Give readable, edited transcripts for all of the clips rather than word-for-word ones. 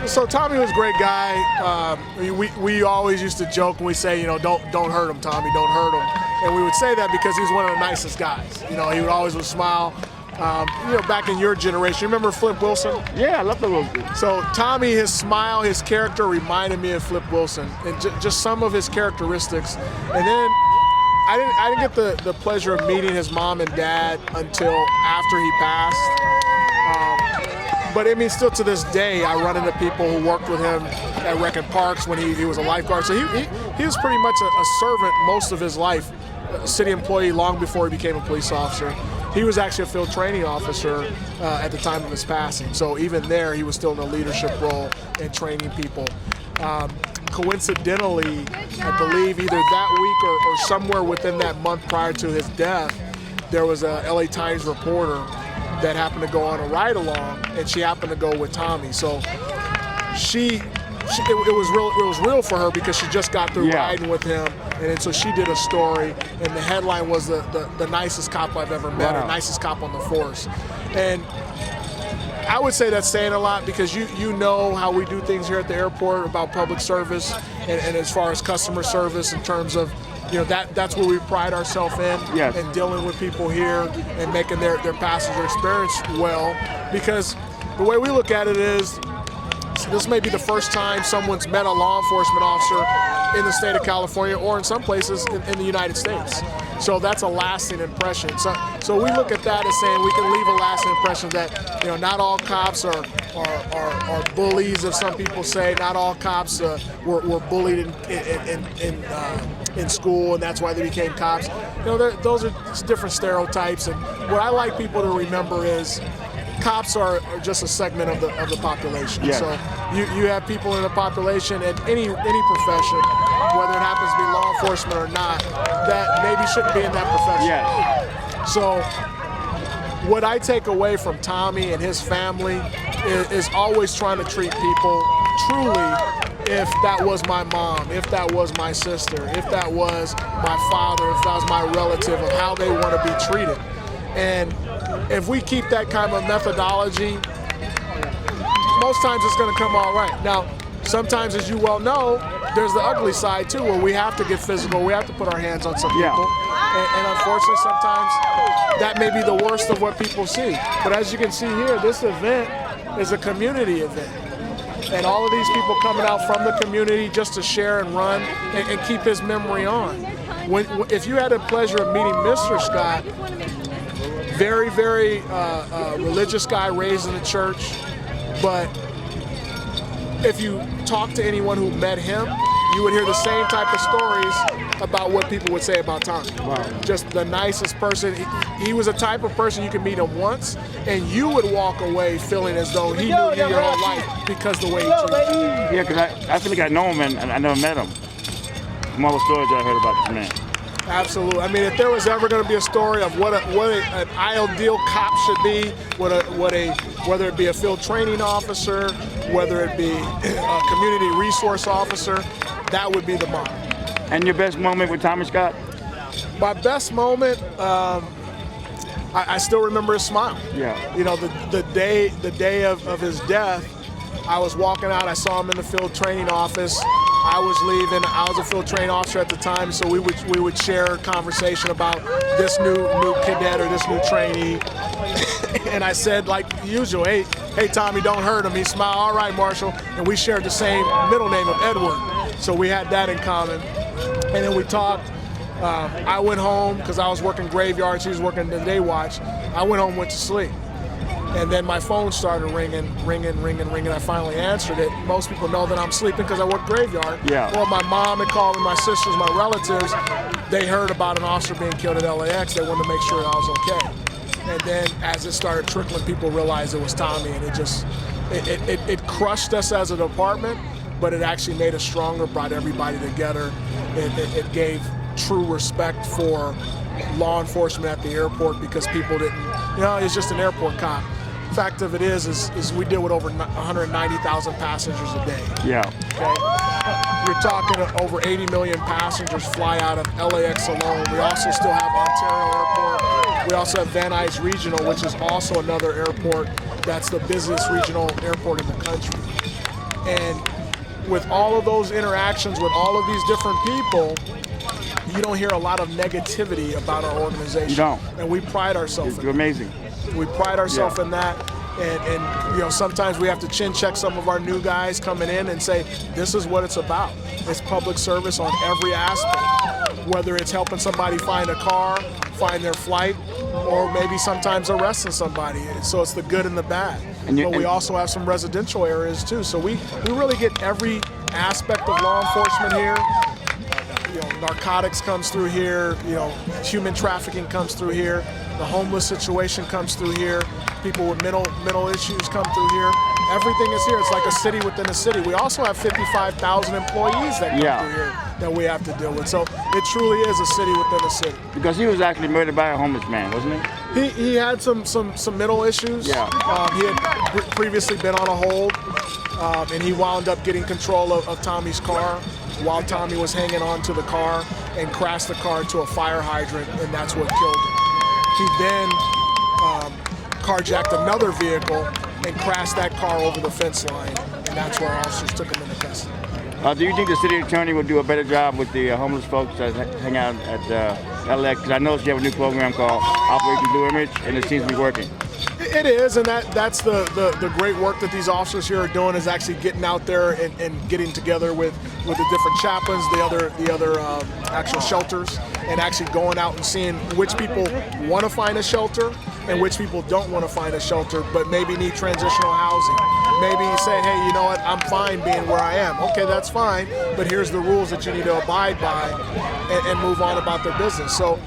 So Tommy was a great guy. We always used to joke when we say, you know, don't hurt him, Tommy, don't hurt him. And we would say that because he was one of the nicest guys. You know, he would always smile. You know, back in your generation, you remember Flip Wilson? Yeah, I love Flip Wilson. So Tommy, his smile, his character reminded me of Flip Wilson, and just some of his characteristics. And then I didn't get the pleasure of meeting his mom and dad until after he passed. But I mean, still to this day, I run into people who worked with him at Rec and Parks when he was a lifeguard. So he was pretty much a servant most of his life, a city employee long before he became a police officer. He was actually a field training officer at the time of his passing. So even there, he was still in a leadership role and training people. Coincidentally, I believe either that week or somewhere within that month prior to his death, there was a LA Times reporter that happened to go on a ride-along, and she happened to go with Tommy. So it was real for her because she just got through riding with him, and so she did a story, and the headline was the nicest cop I've ever met, or nicest cop on the force. And I would say that's saying a lot because you know how we do things here at the airport about public service and as far as customer service in terms of, you know, that's where we pride ourselves in, and dealing with people here and making their passenger experience well. Because the way we look at it is, this may be the first time someone's met a law enforcement officer in the state of California or in some places in the United States. So that's a lasting impression. So we look at that as saying we can leave a lasting impression that, you know, not all cops are bullies, as some people say. Not all cops were bullied in school, and that's why they became cops. You know, those are different stereotypes. And what I like people to remember is cops are just a segment of the population. Yeah. So you have people in the population in any profession, whether it happens to be law enforcement or not, that maybe shouldn't be in that profession. Yeah. So what I take away from Tommy and his family is always trying to treat people truly. If that was my mom, if that was my sister, if that was my father, if that was my relative, of how they want to be treated. And if we keep that kind of methodology, most times it's going to come all right. Now, sometimes, as you well know, there's the ugly side too, where we have to get physical, we have to put our hands on some people. And unfortunately, sometimes that may be the worst of what people see. But as you can see here, this event is a community event. And all of these people coming out from the community just to share and run and keep his memory on. If you had the pleasure of meeting Mr. Scott, very, very religious guy, raised in the church, but if you talk to anyone who met him, you would hear the same type of stories about what people would say about Tommy. Wow. Just the nicest person. He was a type of person you could meet him once, and you would walk away feeling as though he knew you your whole life because the way he treated you. Yeah, because I feel like I know him and I never met him. From all the stories I heard about this man. Absolutely. I mean, if there was ever going to be a story of what an ideal cop should be, whether it be a field training officer, whether it be a community resource officer, that would be the model. And your best moment with Tommy Scott? My best moment, I still remember his smile. Yeah. You know, the day of his death, I was walking out. I saw him in the field training office. I was leaving. I was a field training officer at the time, so we would share a conversation about this new cadet or this new trainee. And I said, like usual, hey Tommy, don't hurt him. He smiled, all right, Marshall. And we shared the same middle name of Edward, so we had that in common. And then we talked. I went home because I was working graveyards. He was working the day watch. I went home, went to sleep. And then my phone started ringing. I finally answered it. Most people know that I'm sleeping because I work graveyard. Yeah. Well, my mom had called me, my sisters, my relatives. They heard about an officer being killed at LAX. They wanted to make sure I was okay. And then as it started trickling, people realized it was Tommy, and it crushed us as a department, but it actually made us stronger, brought everybody together. It gave true respect for law enforcement at the airport because people didn't, it's just an airport cop. Fact of it is we deal with over 190,000 passengers a day. Yeah. Okay. You're talking over 80 million passengers fly out of LAX alone. We also still have Ontario Airport. We also have Van Nuys Regional, which is also another airport that's the busiest regional airport in the country. And with all of those interactions with all of these different people, you don't hear a lot of negativity about our organization. You don't. And we pride ourselves in You're that. amazing. We pride ourselves in that. And you know, sometimes we have to chin check some of our new guys coming in and say, this is what it's about. It's public service on every aspect, whether it's helping somebody find a car, find their flight, or maybe sometimes arresting somebody. So it's the good and the bad. But we also have some residential areas too. So we really get every aspect of law enforcement here. You know, narcotics comes through here, you know, human trafficking comes through here, the homeless situation comes through here, people with mental issues come through here. Everything is here. It's like a city within a city. We also have 55,000 employees that come through here that we have to deal with. So it truly is a city within a city. Because he was actually murdered by a homeless man, wasn't he? He had some mental issues. Yeah. He had previously been on a hold, and he wound up getting control of Tommy's car while Tommy was hanging on to the car and crashed the car into a fire hydrant, and that's what killed him. He then carjacked another vehicle and crashed that car over the fence line, and that's where our officers took him into custody. Do you think the city attorney will do a better job with the homeless folks that hang out at LAX? Because I know you have a new program called Operation Blue Image, and it seems to be working. It is, and that's the great work that these officers here are doing, is actually getting out there and getting together with the different chaplains, the other actual shelters, and actually going out and seeing which people want to find a shelter and which people don't want to find a shelter but maybe need transitional housing. Maybe you say, hey, you know what, I'm fine being where I am. Okay, that's fine, but here's the rules that you need to abide by and move on about their business. So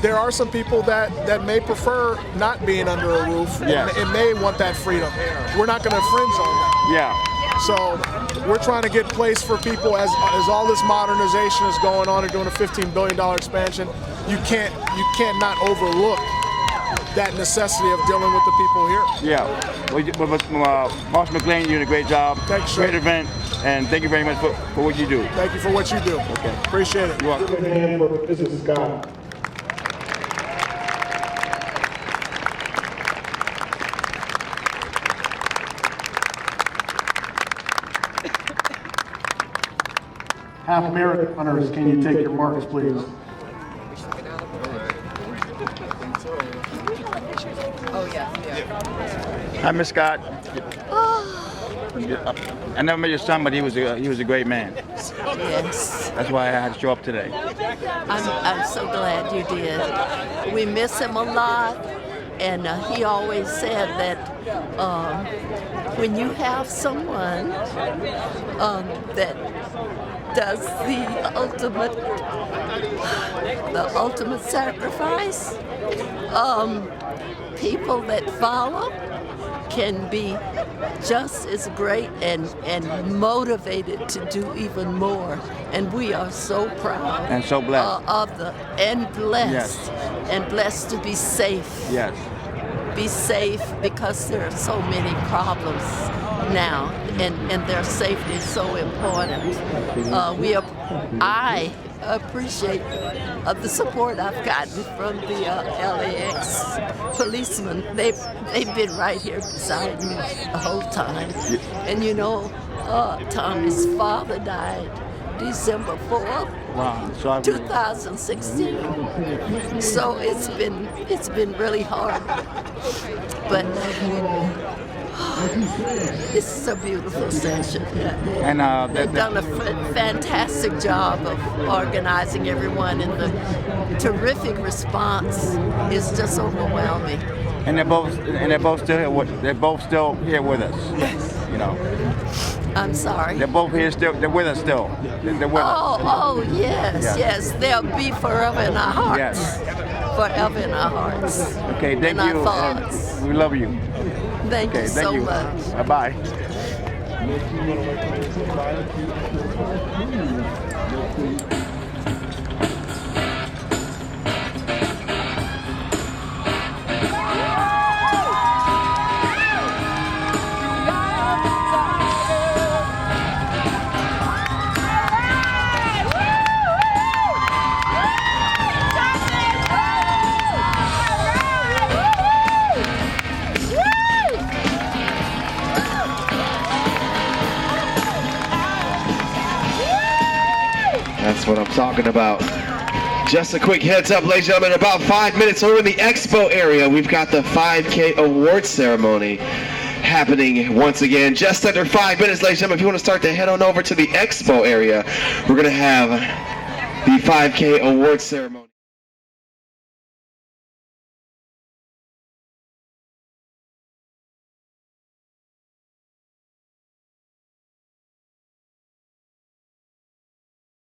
there are some people that may prefer not being under a roof and may want that freedom. We're not going to infringe on that. Yeah. So we're trying to get place for people as all this modernization is going on and doing a $15 billion expansion. You can't not overlook that necessity of dealing with the people here. Yeah. Marshal McClain, you're doing a great job. Thanks, great event, and thank you very much for what you do. Thank you for what you do. Okay. Appreciate it. You're welcome. Give a hand for Mrs. Scott. Half marathon runners, can you take your marks, please? Oh, yeah. Hi, Miss Scott. I never met your son, but he was a great man. Yes. That's why I had to show up today. I'm so glad you did. We miss him a lot, and he always said that when you have someone that does the ultimate sacrifice, people that follow can be just as great and motivated to do even more. And we are so proud and so blessed and blessed, yes. And blessed to be safe. Yes. Be safe, because there are so many problems now, and their safety is so important. I appreciate the support I've gotten from the LAX policemen. They've been right here beside me the whole time. Yeah. And you know, Tommy's father died December 4th, Wow. So 2016. So it's been really hard, but this is a beautiful session. and They've done a fantastic job of organizing everyone, and the terrific response is just overwhelming. And they're both still here. They're both still here with us. Yes. You know. I'm sorry. They're both here still. They're with us still. They're with us. Oh, yes, Yeah. yes. They'll be forever in our hearts. Yes. Forever in our hearts. Okay, thank in you. Our thoughts. We love you. Thank you Thank so you. much. Bye-bye. That's what I'm talking about. Just a quick heads up, ladies and gentlemen, in about 5 minutes over in the expo area, we've got the 5K award ceremony happening once again. Just under 5 minutes, ladies and gentlemen. If you want to start to head on over to the expo area, we're going to have the 5K award ceremony.